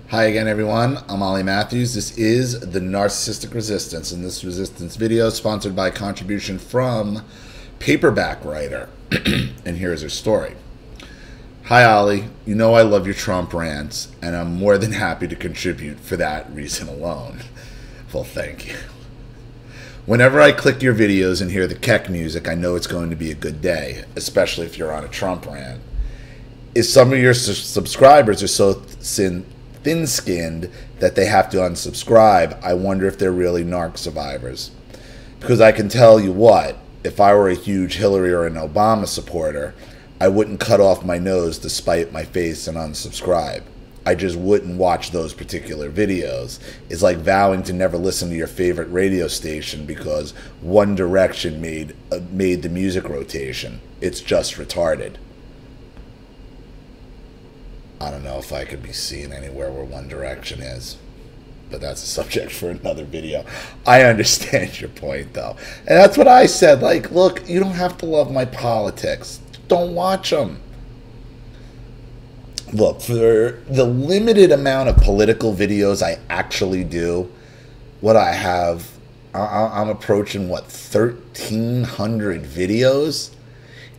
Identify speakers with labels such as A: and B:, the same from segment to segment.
A: Hi again, everyone. I'm Ollie Matthews. This is the Narcissistic Resistance, and this resistance video is sponsored by a contribution from Paperback Writer. And here's her story. Hi, Ollie. You know I love your Trump rants, and I'm more than happy to contribute for that reason alone. Well, thank you. Whenever I click your videos and hear the Keck music, I know it's going to be a good day, especially if you're on a Trump rant. If some of your subscribers are so thin-skinned that they have to unsubscribe, I wonder if they're really narc survivors. Because I can tell you what, if I were a huge Hillary or an Obama supporter, I wouldn't cut off my nose to spite my face and unsubscribe. I just wouldn't watch those particular videos. It's like vowing to never listen to your favorite radio station because One Direction made the music rotation. It's just retarded. I don't know if I could be seen anywhere where One Direction is, but that's a subject for another video. I understand your point, though. And that's what I said. Like, look, you don't have to love my politics. Don't watch them. Look, for the limited amount of political videos I actually do, what I have, I'm approaching, what, 1,300 videos?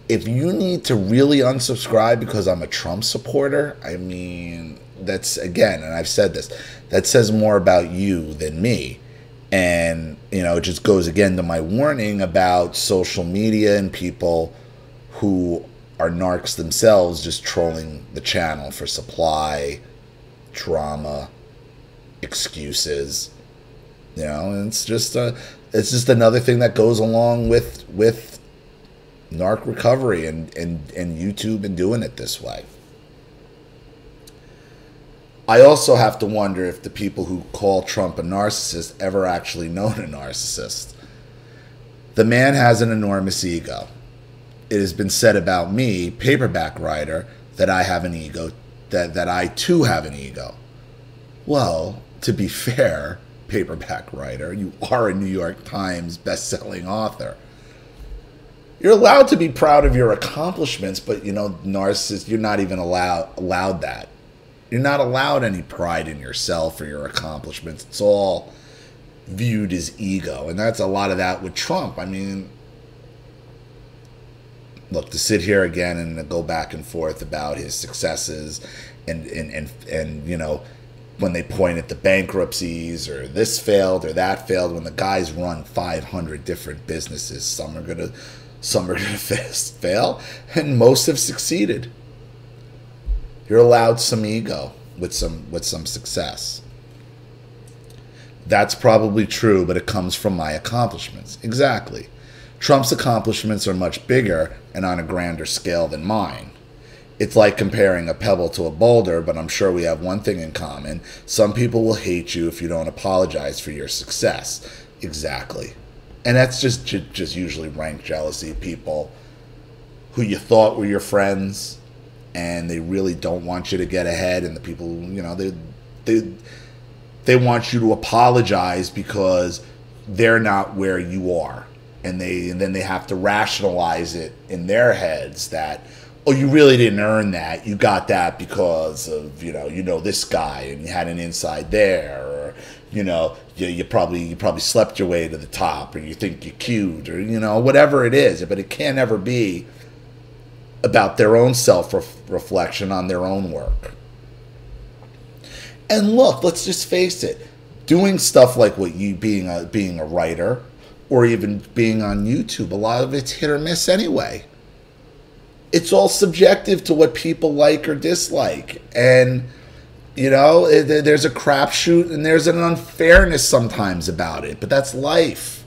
A: If you need to really unsubscribe because I'm a Trump supporter, I mean, that's, again, and I've said this, that says more about you than me. And, you know, it just goes again to my warning about social media and people who are narcs themselves just trolling the channel for supply, drama, excuses. You know, and it's just another thing that goes along with narc recovery and YouTube and doing it this way. I also have to wonder if the people who call Trump a narcissist ever actually known a narcissist. The man has an enormous ego. It has been said about me, Paperback Writer, that I have an ego, that I too have an ego. Well, to be fair, Paperback Writer, you are a New York Times best-selling author. You're allowed to be proud of your accomplishments, but, you know, narcissist, you're not even allowed that. You're not allowed any pride in yourself or your accomplishments. It's all viewed as ego, and that's a lot of that with Trump. I mean, look, to sit here again and go back and forth about his successes and you know, when they point at the bankruptcies or this failed or that failed, when the guys run 500 different businesses, some are gonna fail and most have succeeded. You're allowed some ego with some success. That's probably true, but it comes from my accomplishments. Exactly. Trump's accomplishments are much bigger and on a grander scale than mine. It's like comparing a pebble to a boulder, but I'm sure we have one thing in common. Some people will hate you if you don't apologize for your success. Exactly. And that's just usually rank jealousy. People who you thought were your friends and they really don't want you to get ahead, and the people, you know, they want you to apologize because they're not where you are. And then they have to rationalize it in their heads that, oh, you really didn't earn that. You got that because of, you know this guy and you had an inside there, or, you know, you probably slept your way to the top, or you think you're cute, or, you know, whatever it is. But it can't ever be about their own self-reflection on their own work. And look, let's just face it, doing stuff like what you being a writer, or even being on YouTube, a lot of it's hit or miss anyway. It's all subjective to what people like or dislike. And, you know, there's a crapshoot and there's an unfairness sometimes about it, but that's life.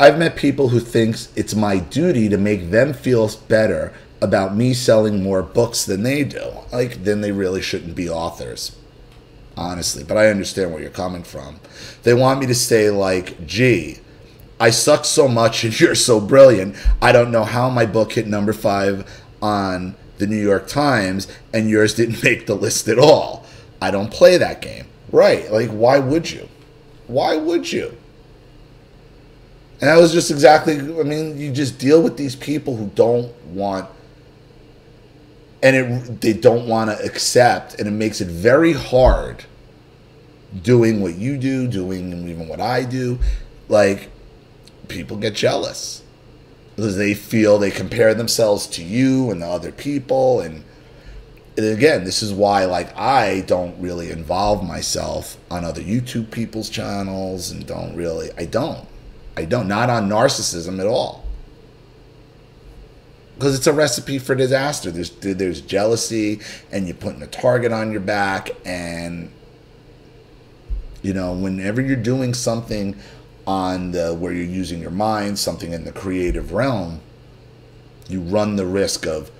A: I've met people who think it's my duty to make them feel better about me selling more books than they do. Like, then they really shouldn't be authors, honestly. But I understand where you're coming from. They want me to say, like, gee, I suck so much and you're so brilliant, I don't know how my book hit number 5 on the New York Times and yours didn't make the list at all. I don't play that game. Right. Like, why would you? Why would you? And that was just exactly, I mean, you just deal with these people who don't want, and they don't want to accept, and it makes it very hard doing what you do, doing even what I do. Like, people get jealous because they feel they compare themselves to you and the other people. And again, this is why, like, I don't really involve myself on other YouTube people's channels, and I don't, not on narcissism at all. Because it's a recipe for disaster. There's jealousy, and you're putting a target on your back, and, you know, whenever you're doing something where you're using your mind, something in the creative realm, you run the risk of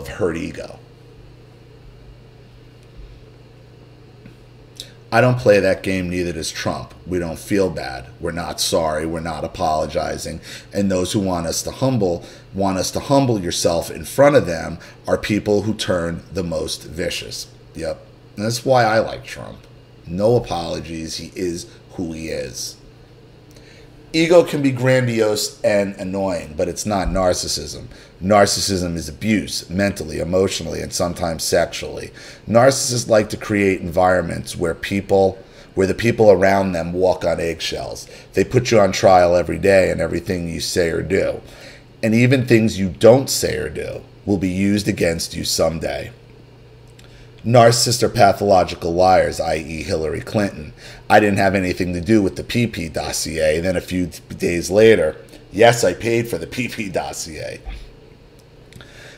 A: hurt ego. I don't play that game, neither does Trump. We don't feel bad. We're not sorry. We're not apologizing. And those who want us to humble yourself in front of them are people who turn the most vicious. Yep. And that's why I like Trump. No apologies. He is who he is. Ego can be grandiose and annoying, but it's not narcissism. Narcissism is abuse, mentally, emotionally, and sometimes sexually. Narcissists like to create environments where the people around them walk on eggshells. They put you on trial every day, and everything you say or do, and even things you don't say or do, will be used against you someday. Narcissists are pathological liars, i.e. Hillary Clinton. I didn't have anything to do with the PP dossier. Then a few days later, yes, I paid for the PP dossier.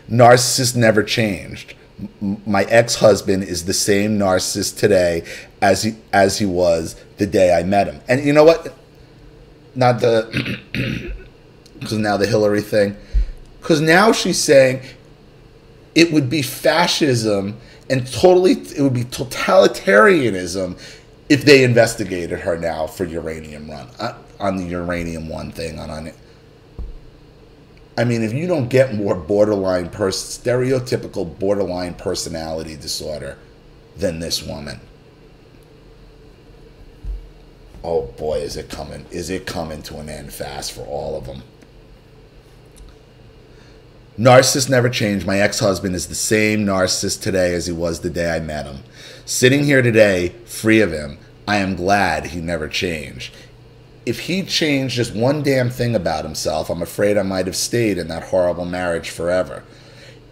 A: Narcissist never changed. My ex-husband is the same narcissist today as he was the day I met him. And you know what? Not the because now the Hillary thing. Because now she's saying it would be fascism and it would be totalitarianism if they investigated her now for uranium run on the uranium one thing on it. I mean, if you don't get more stereotypical borderline personality disorder than this woman, oh boy, is it coming to an end fast for all of them. Narcissist never changed. My ex-husband is the same narcissist today as he was the day I met him. Sitting here today, free of him, I am glad he never changed. If he changed just one damn thing about himself, I'm afraid I might have stayed in that horrible marriage forever.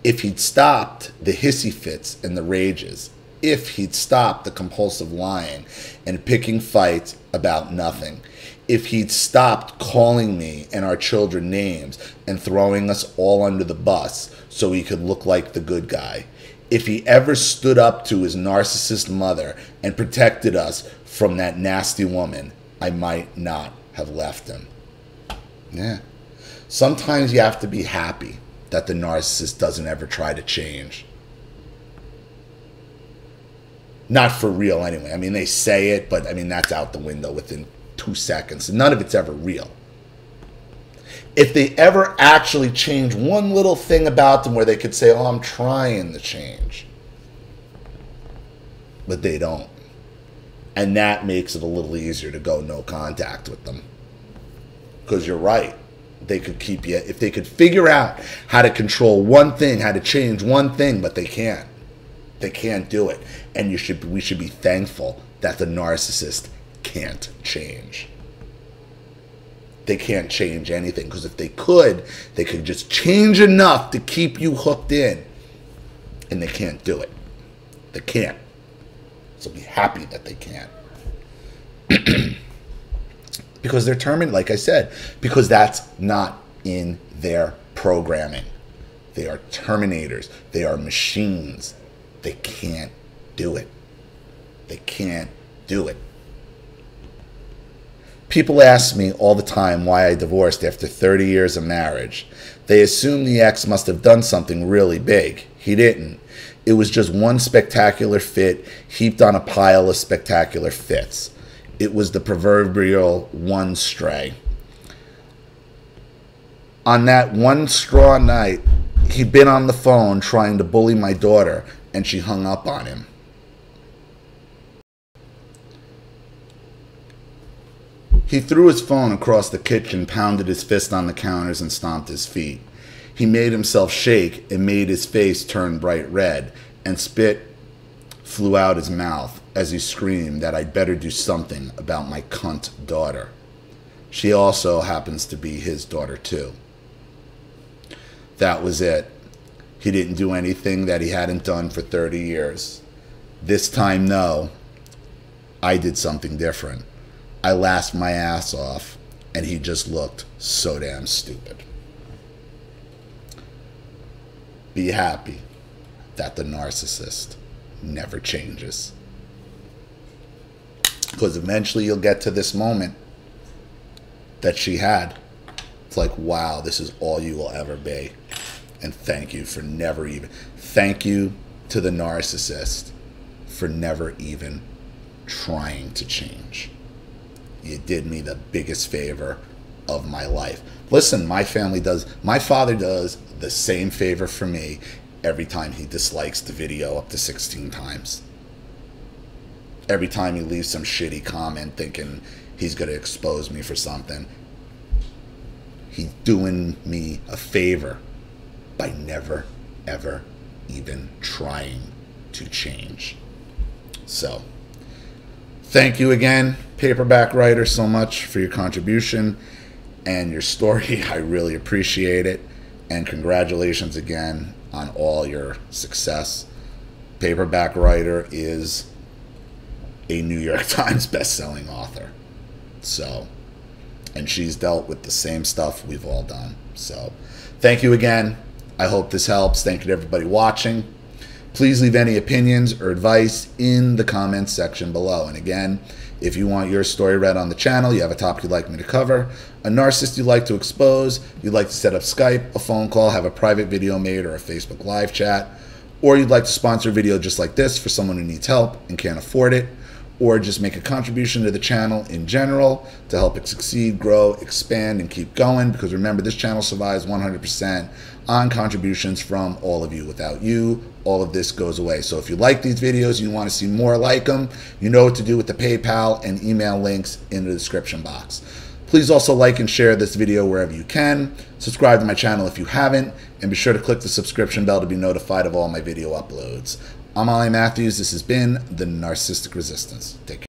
A: If he'd stopped the hissy fits and the rages, if he'd stopped the compulsive lying and picking fights about nothing, if he'd stopped calling me and our children names and throwing us all under the bus so he could look like the good guy, if he ever stood up to his narcissist mother and protected us from that nasty woman, I might not have left him. Yeah. Sometimes you have to be happy that the narcissist doesn't ever try to change. Not for real anyway. I mean, they say it, but I mean, that's out the window within 2 seconds. None of it's ever real. If they ever actually change one little thing about them where they could say, oh, I'm trying to change. But they don't. And that makes it a little easier to go no contact with them. Because you're right. They could keep you, if they could figure out how to control one thing, how to change one thing, but they can't. They can't do it. And we should be thankful that the narcissist can't change. They can't change anything, because if they could just change enough to keep you hooked in, and they can't do it. They can't. So be happy that they can't. Because they're determined, like I said, because that's not in their programming. They are terminators. They are machines. They can't do it. They can't do it. People ask me all the time why I divorced after 30 years of marriage. They assume the ex must have done something really big. He didn't. It was just one spectacular fit heaped on a pile of spectacular fits. It was the proverbial one stray. On that one straw night, he'd been on the phone trying to bully my daughter, and she hung up on him. He threw his phone across the kitchen, pounded his fist on the counters, and stomped his feet. He made himself shake and made his face turn bright red, and spit flew out his mouth as he screamed that I'd better do something about my cunt daughter. She also happens to be his daughter too. That was it. He didn't do anything that he hadn't done for 30 years. This time, no, I did something different. I laughed my ass off, and he just looked so damn stupid. Be happy that the narcissist never changes. Because eventually you'll get to this moment that she had. It's like, wow, this is all you will ever be. And thank you for never even. Thank you to the narcissist for never even trying to change. You did me the biggest favor of my life. Listen, my father does the same favor for me every time he dislikes the video up to 16 times. Every time he leaves some shitty comment thinking he's going to expose me for something. He's doing me a favor by never, ever even trying to change. So, thank you again, Paperback Writer, so much for your contribution and your story. I really appreciate it. And congratulations again on all your success. Paperback Writer is a New York Times best-selling author. So, and she's dealt with the same stuff we've all done. So, thank you again. I hope this helps. Thank you to everybody watching. Please leave any opinions or advice in the comments section below. And again, if you want your story read on the channel, you have a topic you'd like me to cover, a narcissist you'd like to expose, you'd like to set up Skype, a phone call, have a private video made, or a Facebook live chat, or you'd like to sponsor a video just like this for someone who needs help and can't afford it, or just make a contribution to the channel in general to help it succeed, grow, expand, and keep going. Because remember, this channel survives 100% on contributions from all of you. Without you, all of this goes away. So if you like these videos, you want to see more like them, you know what to do with the PayPal and email links in the description box. Please also like and share this video wherever you can. Subscribe to my channel if you haven't, and be sure to click the subscription bell to be notified of all my video uploads. I'm Ollie Matthews. This has been The Narcissistic Resistance. Take care.